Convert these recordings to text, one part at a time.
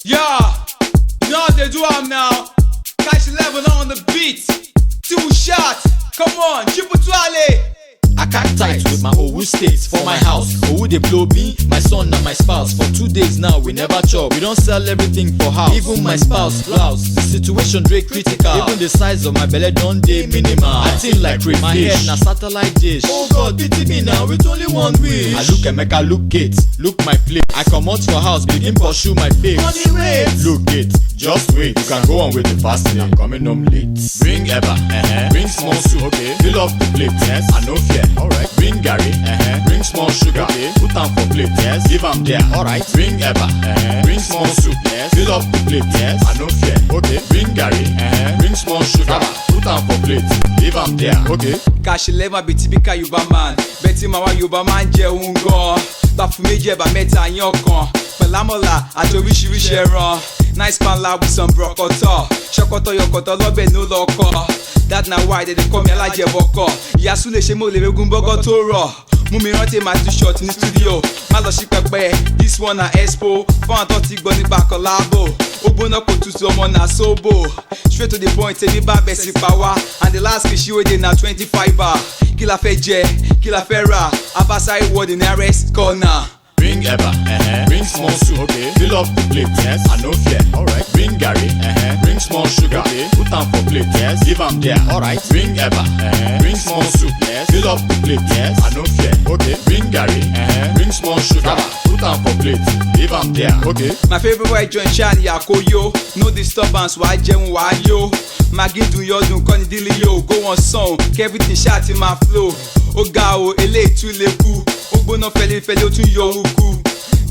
Yeah, you know what they do am now. Catch 11 on the beat. 2 shots. Come on, triple twirly. I can't tight with my old states for my house. Who they blow me, my son and my spouse. For 2 days now, we never chop. We don't sell everything for house. Even my spouse blouse. The situation very critical. Even the size of my belly don't dey minimal. I think like crayfish. My head na satellite dish. Oh God, pity me now with only one wish. I look Emeka, look Kate, look my plate. I come out for house, begin pursue my babe. Look Kate, just wait. You can go on with the fasting. I'm coming home late. Bring Eba, bring small soup, okay. Fill up the plate, yes. I no fear. Alright, bring Gary, bring small sugar, okay. Put am for plate, yes. Give am there, alright. Bring Eba, bring small soup, yes. Fill up the plate, yes. I no fear, okay. Bring Gary, bring small sugar, put am for plate. Give am there, okay. Cash 11 be typical Yoruba man. Betty Mawa Yoruba man jẹun gan. Bafu méjì ẹ̀bà mẹ́ta yan kan. Pẹ̀lámọ́lá àti oríṣiríṣi ẹran. Nice pan la with some brokoto. Ṣọkọtọ yọkọtọ lọ́bẹ̀ no lọ́kọ. That na why they call me alájẹbọkọ. Ìyá Súlè ṣe mo lè regun bọ́gọ́ tó rọ̀. Mú mi rántí my t-shirt ní studio. Má lọ sí pẹpẹ, this one na expo. Fún àtọ́ ti gbọ́ nípa collabo. Ó gbóná kò tutù ọmọ na sóbò. Straight to the point, tèmi bá bẹ̀ sí pa wá. And the last kìí ṣíwèé dey na 25 bar. Kí la fẹ́ jẹ, kí la fẹ́ rà. Abasa ìwọ the nearest corner. Bring Eba, bring small soup, okay. Fill up the plate, yes. I no fear, alright. Bring Gary, bring small sugar, okay. Put am for plate, yes. Give am there, alright. Bring Eba, bring small soup, yes. Fill up the plate, yes. I no fear, okay. Bring Gary, bring small sugar, put am for plate. Give am there, okay. My favorite way join Shani Yakoyo. No disturbance, why jẹun wá yo. Maggi dùn yọdún kọ́ni dílé yo. Go on song, everything shout in my flow. Ó ga o, eléyìí tún lè kú. Ó gbóná fẹlifẹli ó tún yọ òkú.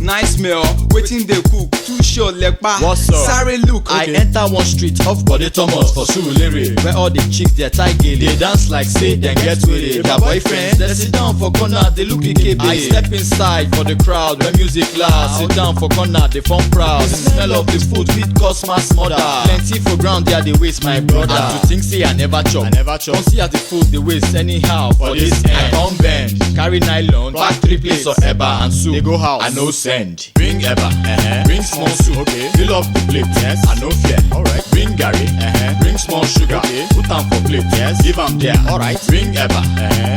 Nice smell, wetin dey cook. Too short lepa. What's up? Sorry look. I enter one street off Bode Thomas for Surulere, where all the chicks they tie gele. They dance like say they get with it. Their boyfriends they sit down for corner, they look ikebe. I step inside for the crowd when music loud. Sit down for corner, they form proud. The smell of the food fit cause mass murder. Plenty for ground there they waste my brother. And to think say I never chop. Don't see as the food they waste anyhow. For this end, I come bend, carry nylon, pack 3 plates of eba and soup. They go house, I no send. Bring Eba, bring small soup, okay. Fill up the plate, yes. I no fear, alright. Bring Gary, bring small sugar, okay. Put am for plate, yes. Give am there, alright. Bring Eba,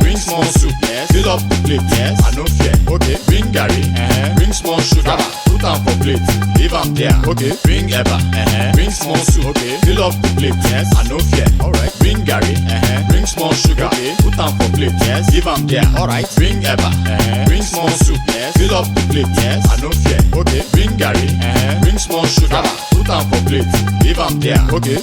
bring small soup, yes. Fill up the plate, yes. I no fear, okay. Bring Gary, bring small sugar, put am for plate. Give am there, okay. Bring Eba, bring small soup, okay. Fill up the plate, yes. I no fear, alright. Bring Gary, bring small sugar, okay. Put am for plate, yes. Give am there, alright. Bring Eba, bring small soup, yes. Fill up the plate, yes. I no fear, okay. Bring Gary, bring small sugar, put am for plate. Give am there, okay.